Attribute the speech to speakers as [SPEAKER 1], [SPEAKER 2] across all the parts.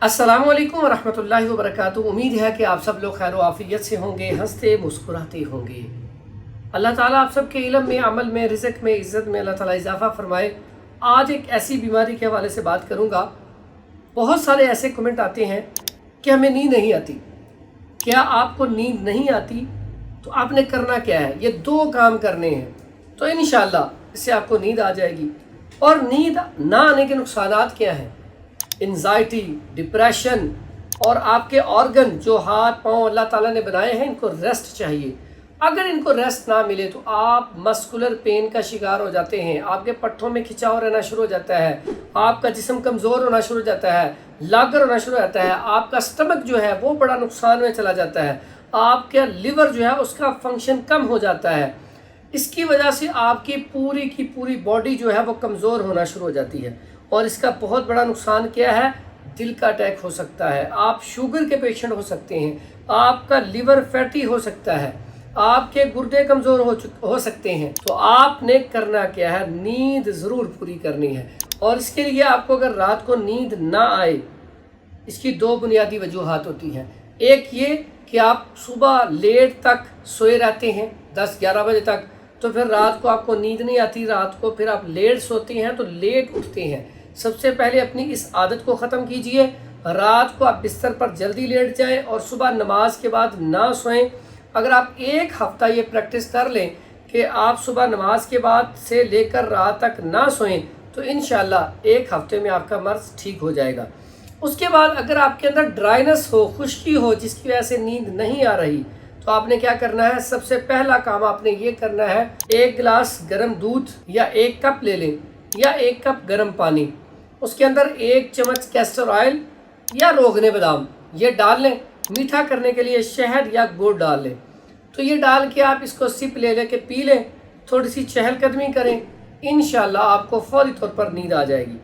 [SPEAKER 1] अस्सलाम वालेकुम वरहमतुल्लाहि वबरकातुहू। उम्मीद है कि आप सब लोग खैर आफियत से होंगे, हंसते मुस्कुराते होंगे। अल्लाह ताला आप सब के इल्म में, अमल में, रिज़्क़ में, इज़्ज़त में अल्लाह ताला इजाफ़ा फरमाए। आज एक ऐसी बीमारी के हवाले से बात करूँगा। बहुत सारे ऐसे कमेंट आते हैं कि हमें नींद नहीं आती। क्या आपको नींद नहीं आती तो आपने करना क्या है? ये दो काम करने हैं तो इंशाअल्लाह इससे आपको नींद आ जाएगी। और नींद ना आने के नुकसानात क्या हैं? एंजाइटी, डिप्रेशन और आपके ऑर्गन जो हाथ पाँव अल्लाह ताला ने बनाए हैं, इनको रेस्ट चाहिए। अगर इनको रेस्ट ना मिले तो आप मस्कुलर पेन का शिकार हो जाते हैं, आपके पट्टों में खिंचाव रहना शुरू हो जाता है, आपका जिस्म कमज़ोर होना शुरू हो जाता है, लागर होना शुरू हो जाता है, आपका स्टमक जो है वो बड़ा नुकसान में चला जाता है, आपका लिवर जो है उसका फंक्शन कम हो जाता है। इसकी वजह से आपकी पूरी बॉडी जो है वो कमज़ोर होना शुरू हो जाती है। और इसका बहुत बड़ा नुकसान क्या है? दिल का अटैक हो सकता है, आप शुगर के पेशेंट हो सकते हैं, आपका लिवर फैटी हो सकता है, आपके गुर्दे कमज़ोर हो सकते हैं। तो आपने करना क्या है? नींद ज़रूर पूरी करनी है। और इसके लिए आपको अगर रात को नींद ना आए, इसकी दो बुनियादी वजूहात होती हैं। एक ये कि आप सुबह लेट तक सोए रहते हैं 10-11 बजे तक, तो फिर रात को आपको नींद नहीं आती, रात को फिर आप लेट सोते हैं तो लेट उठते हैं। सबसे पहले अपनी इस आदत को ख़त्म कीजिए। रात को आप बिस्तर पर जल्दी लेट जाएं और सुबह नमाज के बाद ना सोएं। अगर आप एक हफ़्ता ये प्रैक्टिस कर लें कि आप सुबह नमाज के बाद से लेकर रात तक ना सोएं तो इंशाअल्लाह एक हफ़्ते में आपका मर्ज़ ठीक हो जाएगा। उसके बाद अगर आपके अंदर ड्राइनेस हो, खुश्की हो, जिसकी वजह से नींद नहीं आ रही, तो आपने क्या करना है? सबसे पहला काम आपने ये करना है, 1 गिलास गर्म दूध या 1 कप ले लें या 1 कप गर्म पानी, उसके अंदर 1 चम्मच कैस्टर ऑयल या रोगने बादाम ये डाल लें। मीठा करने के लिए शहद या गुड़ डाल लें। तो ये डाल के आप इसको सिप ले लेके पी लें, थोड़ी सी चहलकदमी करें, इंशाल्लाह आपको फौरी तौर पर नींद आ जाएगी।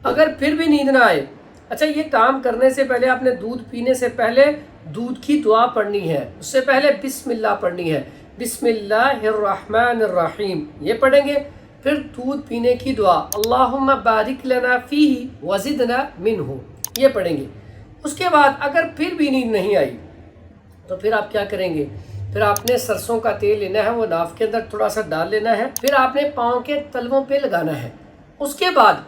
[SPEAKER 1] अगर फिर भी नींद ना आए, अच्छा, ये काम करने से पहले आपने दूध पीने से पहले दूध की दुआ पढ़नी है। उससे पहले बिस्मिल्लाह पढ़नी है, बिस्मिल्लाहिर्रहमानिर्रहीम ये पढ़ेंगे। फिर दूध पीने की दुआ, अल्लाहुम्मा बारिक लना फीही वज़िदना मिन्हु ये पढ़ेंगे। उसके बाद अगर फिर भी नींद नहीं आई तो फिर आप क्या करेंगे? फिर आपने सरसों का तेल लेना है, वो नाफ के अंदर थोड़ा सा डाल लेना है, फिर आपने पाँव के तलवों पे लगाना है। उसके बाद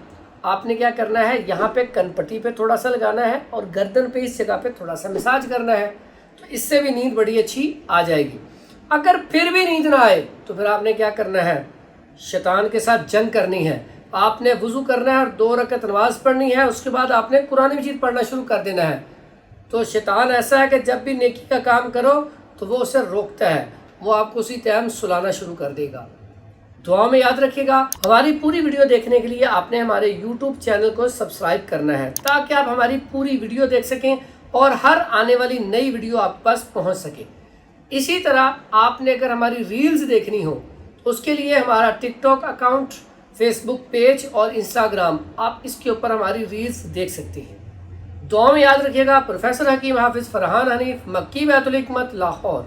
[SPEAKER 1] आपने क्या करना है? यहाँ पे कनपट्टी पे थोड़ा सा लगाना है और गर्दन पे इस जगह पे थोड़ा सा मसाज करना है। तो इससे भी नींद बड़ी अच्छी आ जाएगी। अगर फिर भी नींद ना आए तो फिर आपने क्या करना है? शैतान के साथ जंग करनी है। आपने वज़ू करना है और 2 रकअत नमाज़ पढ़नी है। उसके बाद आपने कुरान मजीद पढ़ना शुरू कर देना है। तो शैतान ऐसा है कि जब भी नेकी का काम करो तो वो उसे रोकता है, वो आपको उसी टाइम सुलाना शुरू कर देगा। दुआ में याद रखिएगा। हमारी पूरी वीडियो देखने के लिए आपने हमारे YouTube चैनल को सब्सक्राइब करना है ताकि आप हमारी पूरी वीडियो देख सकें और हर आने वाली नई वीडियो आप पास पहुंच सके। इसी तरह आपने अगर हमारी रील्स देखनी हो तो उसके लिए हमारा टिकटॉक अकाउंट, फेसबुक पेज और इंस्टाग्राम, आप इसके ऊपर हमारी रील्स देख सकते हैं। दुआ में याद रखिएगा। प्रोफेसर हकीम हाफिज़ फरहान हनीफ, मक्की बैतुल हिकमत, लाहौर।